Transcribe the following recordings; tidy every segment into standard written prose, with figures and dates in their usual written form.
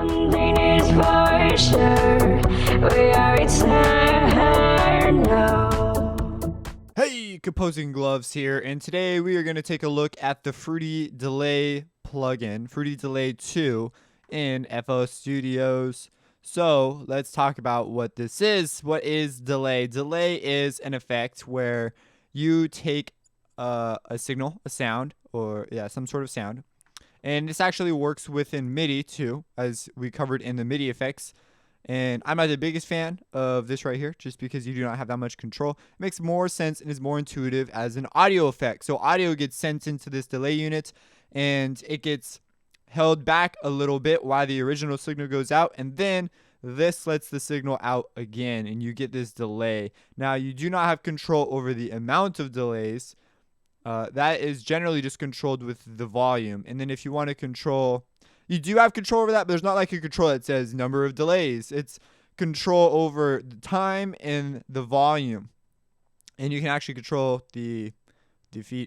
One thing is for sure, we are eternal. Hey, Composing Gloves here, and today we are going to take a look at the Fruity Delay plugin, Fruity Delay 2 in FL Studios. So let's talk about what this is. What is delay? Delay is an effect where you take a signal, a sound, or some sort of sound, and this actually works within MIDI too, as we covered in the MIDI effects. And I'm not the biggest fan of this right here, just because you do not have that much control. It makes more sense and is more intuitive as an audio effect. So audio gets sent into this delay unit, and it gets held back a little bit while the original signal goes out, and then this lets the signal out again, and you get this delay. Now, you do not have control over the amount of delays. That is generally just controlled with the volume. And then if you want to control, you do have control over that, but there's not like a control that says number of delays. It's control over the time and the volume. And you can actually control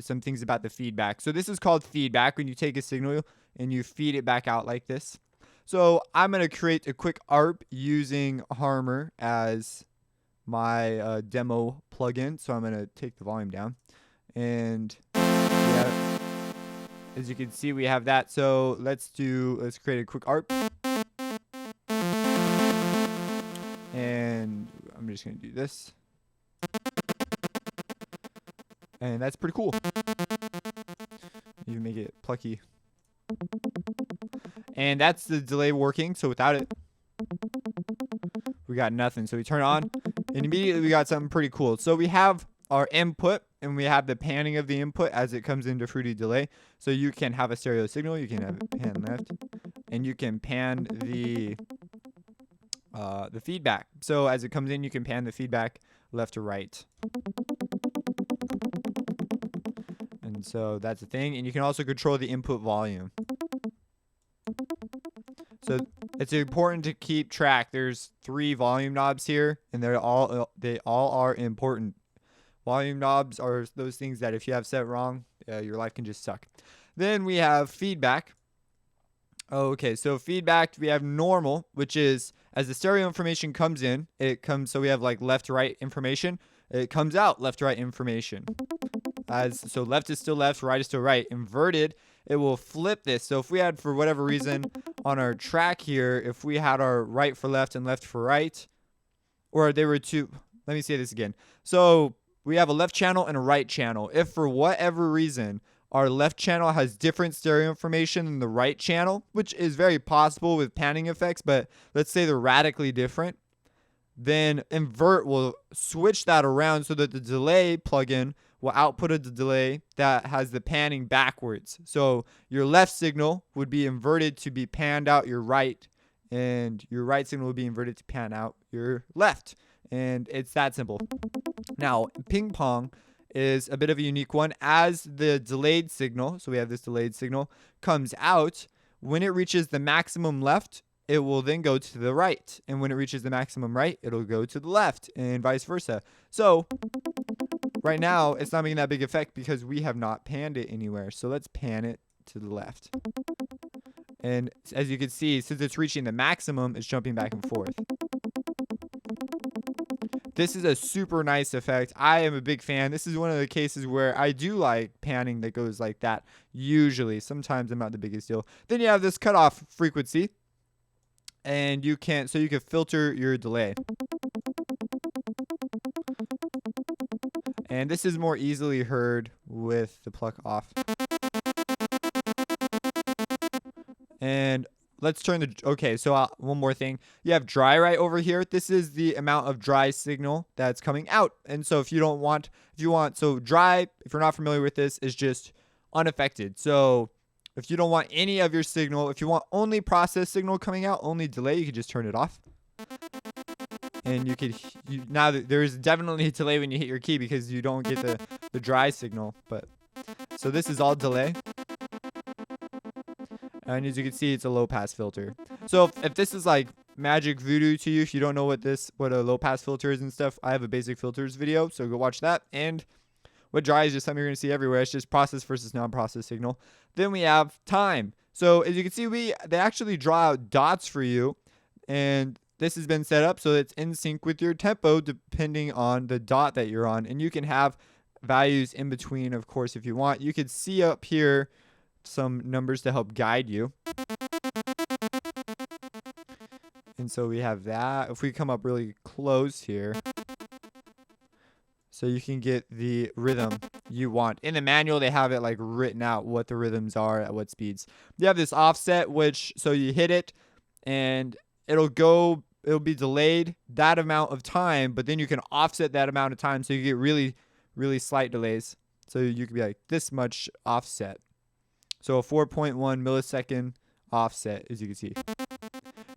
some things about the feedback. So this is called feedback, when you take a signal and you feed it back out like this. So I'm going to create a quick ARP using Harmor as my demo plugin. So I'm going to take the volume down. And as you can see, we have that. So let's create a quick ARP. And I'm just going to do this. And that's pretty cool. You make it plucky. And that's the delay working. So without it, we got nothing. So we turn it on, and immediately we got something pretty cool. So we have our input, and we have the panning of the input as it comes into Fruity Delay. So you can have a stereo signal. You can have it pan left, and you can pan the feedback. So as it comes in, you can pan the feedback left to right. And so that's the thing. And you can also control the input volume. So it's important to keep track. There's 3 volume knobs here, and they all are important. Volume knobs are those things that if you have set wrong, your life can just suck. Then we have feedback. Okay, so feedback, we have normal, which is as the stereo information comes in, so we have like left to right information. It comes out left to right information. So left is still left, right is still right. Inverted, it will flip this. So if we had, for whatever reason, on our track here, if we had our right for left and left for right, or they were two, let me say this again. So we have a left channel and a right channel. If for whatever reason our left channel has different stereo information than the right channel, which is very possible with panning effects, but let's say they're radically different, then invert will switch that around so that the delay plugin will output a delay that has the panning backwards. So your left signal would be inverted to be panned out your right, and your right signal would be inverted to pan out your left. And it's that simple. Now, ping pong is a bit of a unique one. As the delayed signal, so we have this delayed signal, comes out, when it reaches the maximum left, it will then go to the right. And when it reaches the maximum right, it'll go to the left, and vice versa. So right now, it's not making that big effect because we have not panned it anywhere. So let's pan it to the left. And as you can see, since it's reaching the maximum, it's jumping back and forth. This is a super nice effect. I am a big fan. This is one of the cases where I do like panning that goes like that. Usually, sometimes I'm not the biggest deal. Then you have this cutoff frequency, and you can filter your delay. And this is more easily heard with the pluck off. And let's turn one more thing. You have dry right over here. This is the amount of dry signal that's coming out. And so if you're not familiar with this, is just unaffected. So if you don't want any of your signal, if you want only process signal coming out, only delay, you can just turn it off. And now there is definitely a delay when you hit your key because you don't get the dry signal. So this is all delay. And as you can see, it's a low pass filter. So if this is like magic voodoo to you, if you don't know what a low pass filter is and stuff, I have a basic filters video, so go watch that. And what dry is just something you're going to see everywhere. It's just process versus non-process signal. Then we have time. So as you can see, they actually draw out dots for you, and this has been set up so it's in sync with your tempo depending on the dot that you're on. And you can have values in between, of course, if you want. You could see up here some numbers to help guide you. And so we have that. If we come up really close here, so you can get the rhythm you want. In the manual, they have it like written out what the rhythms are at what speeds. You have this offset, which so you hit it and it'll be delayed that amount of time, but then you can offset that amount of time so you get really, really slight delays. So you could be like this much offset. So a 4.1 millisecond offset, as you can see.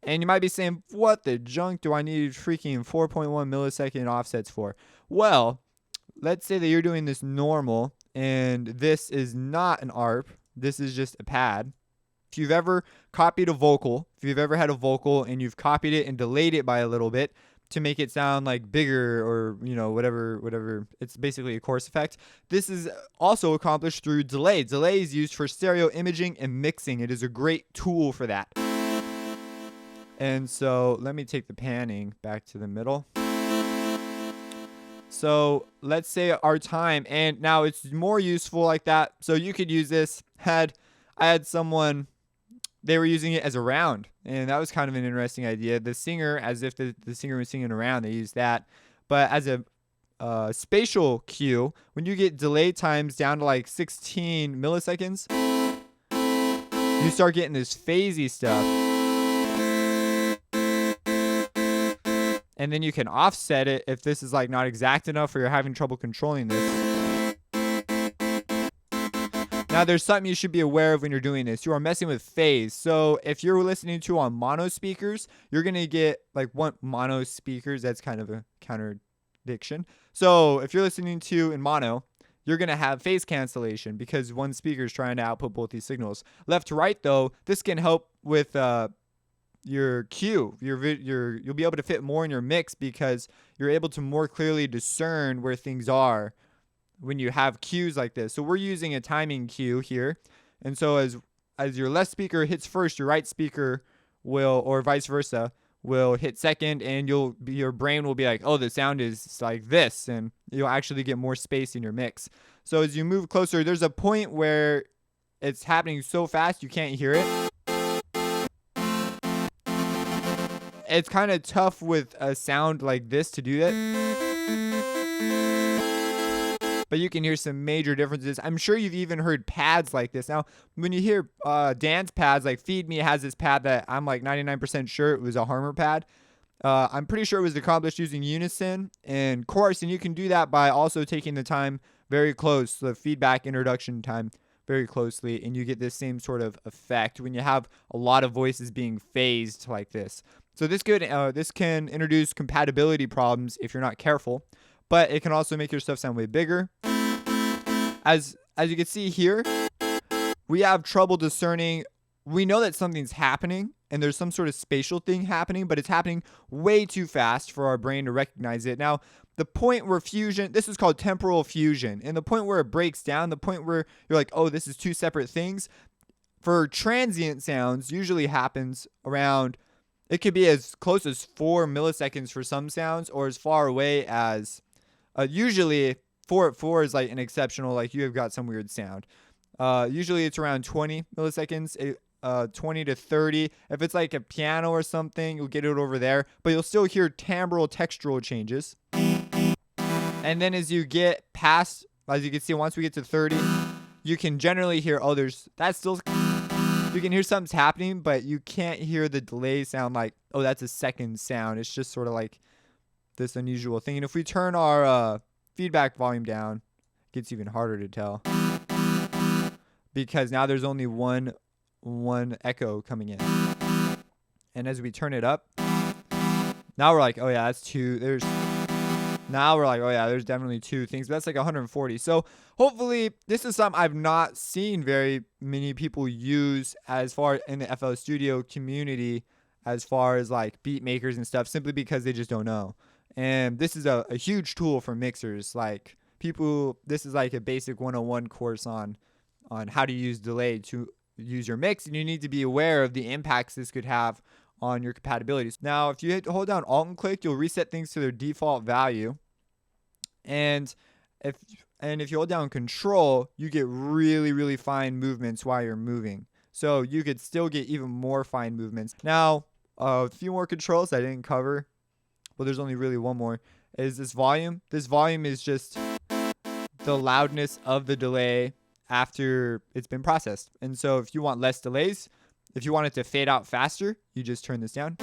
And you might be saying, what the junk do I need freaking 4.1 millisecond offsets for? Well, let's say that you're doing this normal and this is not an ARP. This is just a pad. If you've ever copied a vocal, if you've ever had a vocal and you've copied it and delayed it by a little bit to make it sound like bigger or, whatever, it's basically a chorus effect. This is also accomplished through delay. Delay is used for stereo imaging and mixing. It is a great tool for that. And so let me take the panning back to the middle. So let's say our time, and now it's more useful like that. So you could use this. I had someone, they were using it as a round, and that was kind of an interesting idea. The singer, as if the singer was singing around, they used that. But as a spatial cue, when you get delay times down to like 16 milliseconds, you start getting this phasey stuff. And then you can offset it if this is like not exact enough or you're having trouble controlling this. Now there's something you should be aware of when you're doing this. You are messing with phase. So if you're listening to on mono speakers, you're going to get like one mono speakers. That's kind of a contradiction. So if you're listening to in mono, you're going to have phase cancellation because one speaker is trying to output both these signals. Left to right though, this can help with your cue. You'll be able to fit more in your mix because you're able to more clearly discern where things are when you have cues like this. So we're using a timing cue here, and so as your left speaker hits first, your right speaker will, or vice versa, will hit second, and your brain will be like, oh, the sound is like this, and you'll actually get more space in your mix. So as you move closer, there's a point where it's happening so fast you can't hear it. It's kind of tough with a sound like this to do that. But you can hear some major differences. I'm sure you've even heard pads like this. Now, when you hear dance pads, like Feed Me has this pad that I'm like 99% sure it was a Harmer pad. I'm pretty sure it was accomplished using unison and chorus, and you can do that by also taking the time very close, the feedback introduction time very closely, and you get this same sort of effect when you have a lot of voices being phased like this. So this can introduce compatibility problems if you're not careful, but it can also make your stuff sound way bigger. As you can see here, we have trouble discerning. We know that something's happening and there's some sort of spatial thing happening, but it's happening way too fast for our brain to recognize it. Now, the point where this is called temporal fusion, and the point where it breaks down, the point where you're like, oh, this is two separate things, for transient sounds usually happens around, it could be as close as 4 milliseconds for some sounds, or as far away as, usually 4 is like an exceptional, like you have got some weird sound. Usually it's around 20 milliseconds, 20 to 30. If it's like a piano or something, you'll get it over there, but you'll still hear timbral textural changes. And then as you get past, as you can see, once we get to 30, you can generally hear, oh, you can hear something's happening, but you can't hear the delay sound like, oh, that's a second sound. It's just sort of like this unusual thing. And if we turn our feedback volume down, it gets even harder to tell because now there's only one echo coming in. And as we turn it up, now we're like, oh yeah, that's two. Now we're like, oh yeah, there's definitely two things. But that's like 140. So hopefully this is something I've not seen very many people use as far in the FL Studio community, as far as like beat makers and stuff, simply because they just don't know. And this is a huge tool for mixers. Like this is like a basic 101 course on how to use delay to use your mix, and you need to be aware of the impacts this could have on your compatibilities. Now, if you hold down Alt and click, you'll reset things to their default value. And if you hold down Control, you get really, really fine movements while you're moving. So you could still get even more fine movements. Now, a few more controls I didn't cover. Well, there's only really one more. Is this volume? This volume is just the loudness of the delay after it's been processed. And so if you want less delays, if you want it to fade out faster, you just turn this down.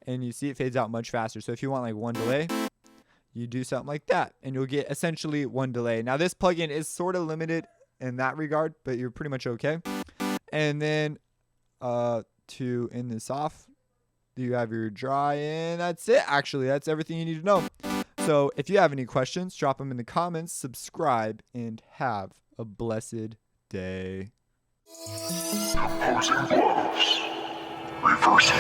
And you see it fades out much faster. So if you want like one delay, you do something like that, and you'll get essentially one delay. Now, this plugin is sort of limited in that regard, but you're pretty much okay. And then to end this off, you have your dry, and that's it. Actually, that's everything you need to know. So if you have any questions, drop them in the comments, subscribe, and have a blessed day. Opposing gloves. Reversing.